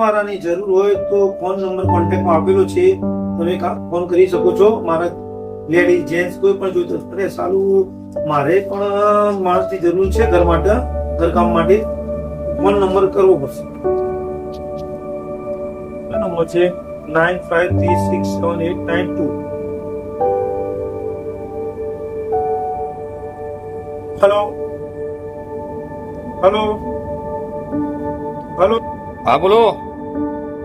વાળાની જરૂર હોય તો ફોન નંબર કોન્ટેક્ટમાં આપેલો છે, તમે ફોન કરી શકો છો. મારા લેડીઝ જેન્ટ્સ કોઈ પણ જોઈતો અરે સાલું મારે પણ માણસની જરૂર છે ઘર માટે, ઘરકામ માટે. ફોન નંબર કરવો પડશે. નંબર છે 95367892. Hello hello hello. હા બોલો.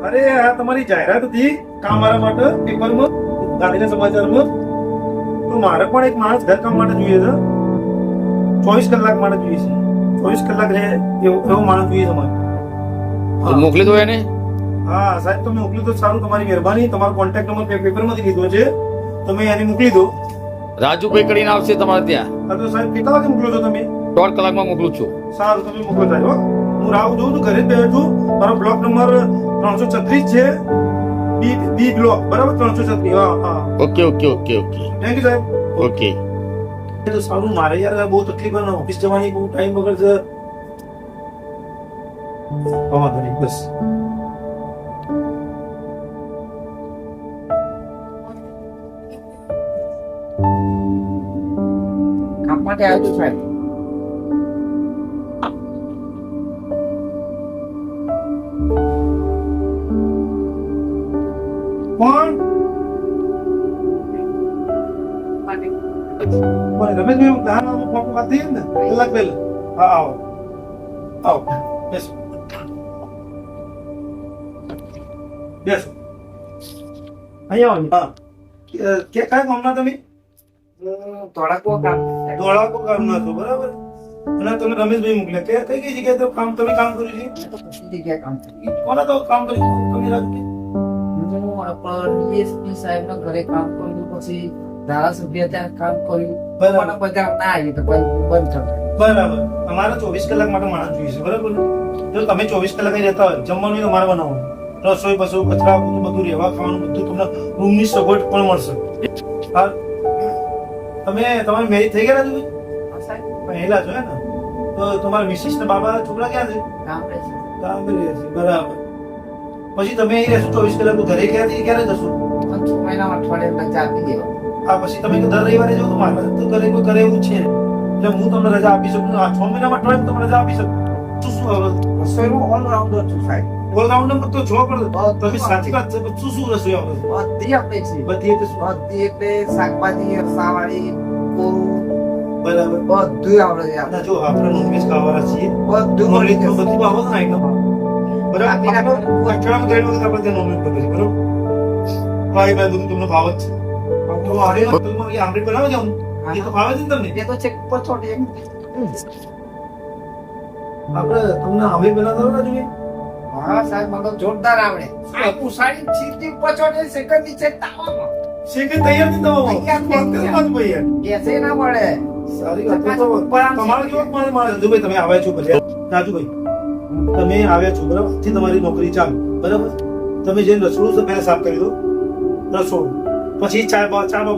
અરે આ તમારી જાહેરાત હતી કામ વાળા માટે પેપરમાં, ગાંધીના સમાચારમાં. તો મારે પણ એક માણસ ઘરકામ માટે જોઈએ છે. 24 કલાક માટે જોઈએ છે. 24 કલાક રહે એવો માણસ જોઈએ છે મારે. તો મોકલી દો એને. હા સાહેબ, તમે મોકલી દો. સારું, તમારી મહેરબાની. તમારો કોન્ટેક્ટ નંબર પેપરમાંથી લીધો છે, તમે એને મોકલી દો. રાજુભાઈ કરીને આવશે તમારે ત્યાં. હા તો સાહેબ કેટલા વાગે મોકલો છો તમે? 1.5 કલાકમાં મોકલું છું. સારું, તમે મોકલો સાહેબ. હું રાહ જોઉં છું, ઘરે જ બેઠો છું. મારો બ્લોક નંબર 336 છે, બી બ્લોક, બરાબર? 336. હા હા. Okay okay okay okay. Thank you સાહેબ. ઓકે. તો સારું, મારે યાર બહુ તકલીફ છે, ઓફિસ જવાની બહુ ટાઈમ વગર છે. વાંધો નહીં, બસ. કામ માટે આવ્યો છું સાહેબ. કોણ? રમેશભાઈ, દાન ફોન વાત થઈ ને કલાક પહેલા. હા, આવો આવો, બેસો બેસો. અહીંયા આવો. હા, કયા ગામના તમે? ધોળાકુવા કામ. ધોળાકો ગામના છો, બરાબર? અને તમે રમેશભાઈ મોકલ્યા કઈ કઈ જગ્યાએ તો કામ તમે કામ કર્યું છે? બધી જગ્યાએ કામ કર્યું. કોના તો કામ કર્યું તમે રાજભાઈ? હું આપણા ડીએસપી સાહેબના ઘરે કામ કર્યું, પછી ધારાસભ્ય ત્યાં કામ કર્યું. બરાબર. પણ બધા ના આવી તો પછી બંધ થયું. બરાબર. અમારે 24 કલાક માટે માણસ જોઈએ છે, બરાબર? જો તમે 24 કલાક અહીં રહેતા હોય, જમવાનું તમારે બનાવવાનું, રસોઈ બસોઈ કચરા બધું રહેવા ખાવાનું બધું, તમને રૂમની સગવડ પણ મળશે. હા, તમે તમારી મેરેજ થઈ ગયા છે? હા સાહેબ, પહેલા છો ને? તો તમારા મિસિસ ને બાબા છોકરા ક્યાં છે? કામ રહે છે. કામ કરી રહ્યા છે, બરાબર. પછી તમે અહીં રહેશો 24 કલાક, તો ઘરે ક્યારે જશો? 5 મહિનામાં અઠવાડિયે રજા આપી દેવા. આ પછી તમે દર રવિવારે જાઓ તો મારે તો ઘરે કોઈ કરે એવું છે ને. એટલે હું તમને રજા આપી શકું. આ 6 મહિનામાં અઠવાડિયે તમને રજા આપી શકું. શું હવે રસોઈમાં ઓલરાઉન્ડર છું સાહેબ. ઓલરાઉન્ડર તો જો પણ તમે સાચી વાત છે, પણ શું રસોઈ આવડે છે? બધી આપણે છે. બધી એટલે શું? બધી એટલે શાકભાજી, રસાવાળી, કોરું, બરાબર. બધું આવડે છે. ના જો આપણે નોનવેજ ખાવાના છીએ, બધું મળી જશે. બધું આવડે ને આઈટમ. બરાબર. અઠવાડિયામાં 3 વખત આપણે ત્યાં નોનવેજ બને છે, બરાબર? ભાઈ બધું તમને ભાવ જ છે. તો આરે આમરી બનાવો જાવ એ તો ભાવે છે ને તમને? એ તો છે પછોડી એમ. આપણે તમને આમરી બનાવતા આવડે જોઈએ? હા સાહેબ, મને તો જોરદાર આવડે. આખું સાડી સીધી પછોડી સેકન્ડની છે તાવામાં. શેકે તૈયાર થી દવા તૈયાર થઈ ગયા. ભાઈ યાર. ગેસે ના મળે. સારી વાત છે. તો તમારે કેવો મારે રાજુભાઈ તમે આવ્યા છો ભલે. રાજુભાઈ તમે આવ્યા છો, બરાબર? થી તમારી નોકરી ચાલુ, બરાબર? તમે જે રસોડું છે પહેલા સાફ કરી દો, રસોડું. પછી ચા બનાવો,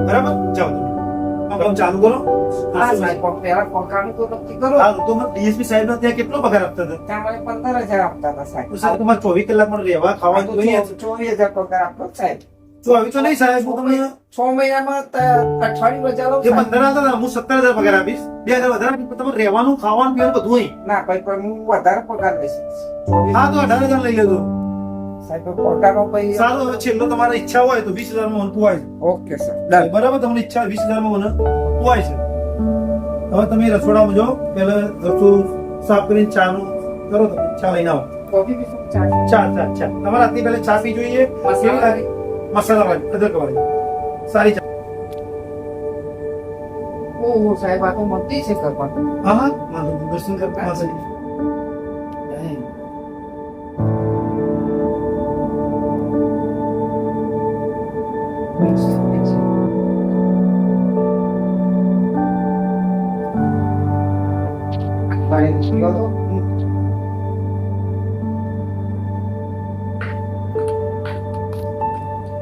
બરાબર? જાઓ તમે કામ ચાલુ કરો. હા સાહેબ, પહેલા પગારનું તો નક્કી કરો. હા, તો મને ડીએસપી સાહેબ ના ત્યાં કેટલો પગાર આપતા હતા? ત્યાં મને 15,000 આપતા હતા સાહેબ. તો સાહેબ તમારે 24 કલાક માં રહેવા ખાવાનું તો નહીં? 24,000 પગાર આપતો સાહેબ. તો આવી તો નહીં સાહેબ. હું તમને 6 મહિનામાં અઠવાડિયું રજા લઉં જે સાહેબ. 15 હતા હું 17,000 પગાર આપીશ. 2,000 વધારે આપીશ. પણ તમારે રહેવાનું ખાવાનું પીવાનું બધું અહીં. ના ભાઈ, પણ હું વધારે પગાર લઈશ. હા, તો 18,000 લઈ લેજો. સાહેબ પગારનો પછી સારું, હવે છેલ્લો તમારે ઈચ્છા હોય તો 20,000 માં મને પોવાય છે. Okay sir, done. બરાબર? તમને ઈચ્છા 20,000 માં મને પોવાય છે. હવે તમે રસોડામાં જાઓ, પહેલા રસોડું સાફ કરીને ચાનું કરો. તમે ચા લઈને આવો. કોફી પીશું? ચા? ચા તમારે રાતની પહેલા ચા પી જોઈએ. મસાલાવાળી? મસાલાવાળી, અદરક વાળી સારી ચા. ઓહો સાહેબ, આ તો મંદી છે કરવાનું. હા હા, વાંધો નહીં. દર્શન કરતા માતાજી.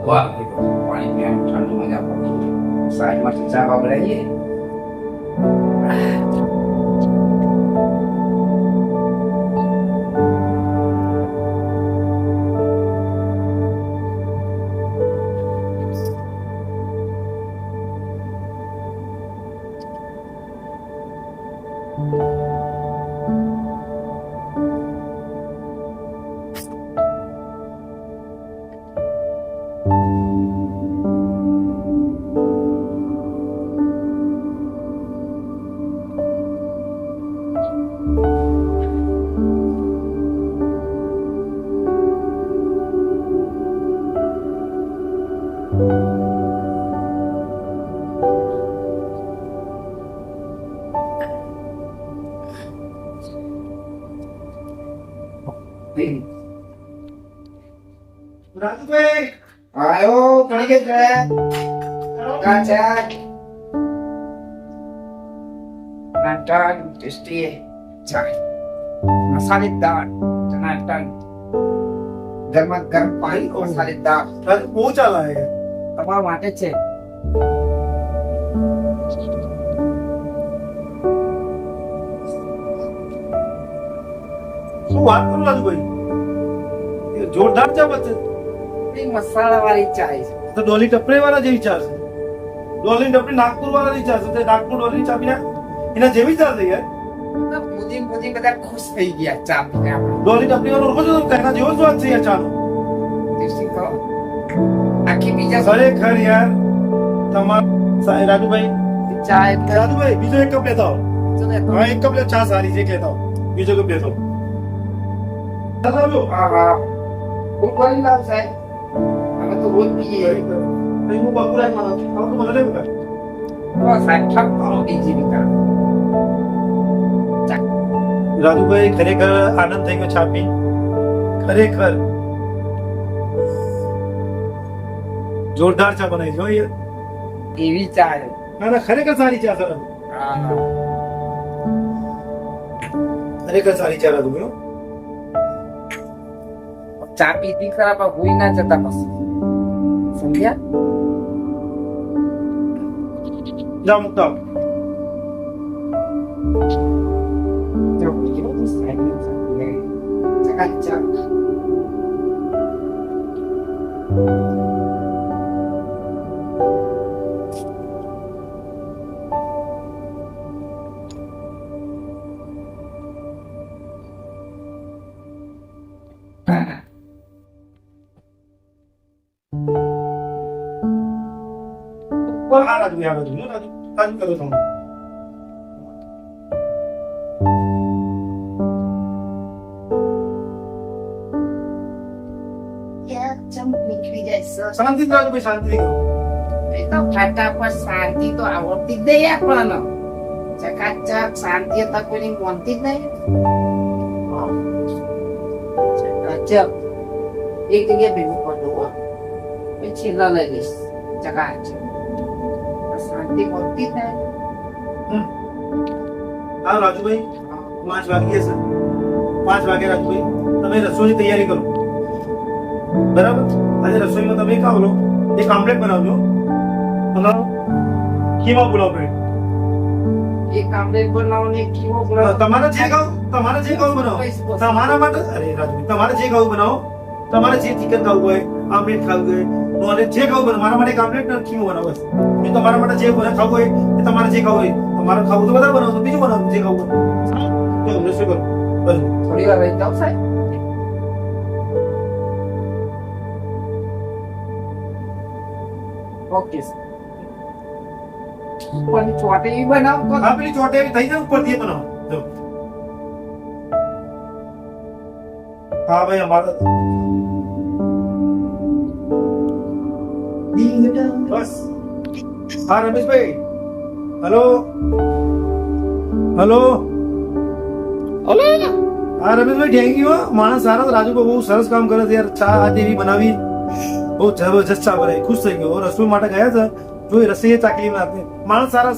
વાહ, પાણી પીવાનું ઠંડુ મજા પડે. સાઈડમાં ચા વગડાઈએ. રાજુભાઈ આયો ઘણી કે છે કાચા નાટન ટેસ્ટી ચાય મસાલેદાર ટનાટન ગરમા ગરમ પાણી મસાલેદાર રાજુ બહુ ચાલે છે તમારા માટે છે શું વાત કરું રાજુભાઈ એ જોરદાર ચા બચે મસાલા વાળી ચાય છે તો ડોલી ટપરી વાળા જેવી ચા છે ડોલી ટપરી નાગપુર વાળાની ચા છે તે નાગપુર ડોલી ચા પીને એના જેવી ચા છે યાર પૂજી બધા ખુશ થઈ ગયા ચા પીને આપણે ડોલી ટપરી વાળો ઓળખો છો તેના જેવો સ્વાદ છે યાર ચાનો ટેસ્ટી કહો આખી બીજા ખરેખર યાર રાજુભાઈ ચા એટલે રાજુભાઈ બીજો એક કપ લેતા આવો હા એક કપ લે ચા સારી છે કહેતા આવો બીજો કપ લેતો આવો હા હા હું કરી લાવ સાહેબ અમે તો રોજ પીએ હું બકુરા માં આવું તો મને લેવું કાય તો સાહેબ ઠક કરો બીજી વિકાર રાજુભાઈ ખરેખર આનંદ થઈ ગયો ચા પી ખરેખર જોરદાર ચા બનાવી જો યાર એવી ચા છે ના ના ખરેખર સારી ચા સર હા હા ખરેખર સારી ચા રાજુભાઈ ચા પીતી ખરા પણ હોઈ ના જતા પછી સમજ્યા જા મુકતા જો કેવું સાહેબ ચકાચક આ રાજુભાઈ રાજુ કરો તમે શાંતિ રાજુભાઈ શાંતિ એ તો ફટાફટ શાંતિ તો આવડતી જ નહીં આપણને ચકાચક શાંતિ હતા કોઈની મોનતી જ નહીં ચકાચક એક જગ્યાએ ભેગું પડવું પછી છેલ્લા લઈ લઈશ ચકાચક શાંતિ મોનતી જ નહીં હા રાજુભાઈ 5 વાગ્યે છે 5 વાગે રાજુભાઈ તમે રસોઈની તૈયારી કરો બરાબર આજે રસોઈમાં તમે ખાવ લો એક આમલેટ બનાવજો અને કીમા પુલાવ બ્રેડ એક આમલેટ બનાવો ને એક કીમો બનાવો તમારે જે ખાવું બનાવો તમારા માટે અરે રાજુભાઈ તમારે જે ખાવું બનાવો તમારે જે ચિકન ખાવું હોય આમલેટ ખાવું હોય નોનવેજ જે ખાવું બનાવો મારા માટે એક આમલેટ અને કીમો બનાવો બસ એ તમારા માટે જે ખાવું હોય એ તમારે જે ખાવું હોય તમારે ખાવું તો બધા બનાવો બીજું બનાવો જે ખાવું હોય તો રસોઈ કરો બસ થોડી વાર રહી જાવ સાહેબ ઓકે પણ ચોટેવી બનાવ તો હા પેલી ચોટે એવી થઈ જાય ઉપરથી એ બનાવો જો હા ભાઈ અમારે બસ હા રમેશભાઈ હેલો હેલો અલે હા રમેશભાઈ થેન્ક યુ માણસ સારા રાજુભાઈ બહુ સરસ કામ કરે છે યાર ચા આજે એવી બનાવી બહુ જબરજસ્ત ચા બનાવી ખુશ થઈ ગયો રસોઈ માટે ગયા છે જો એ રસોઈ ચાકલી માણસ સારા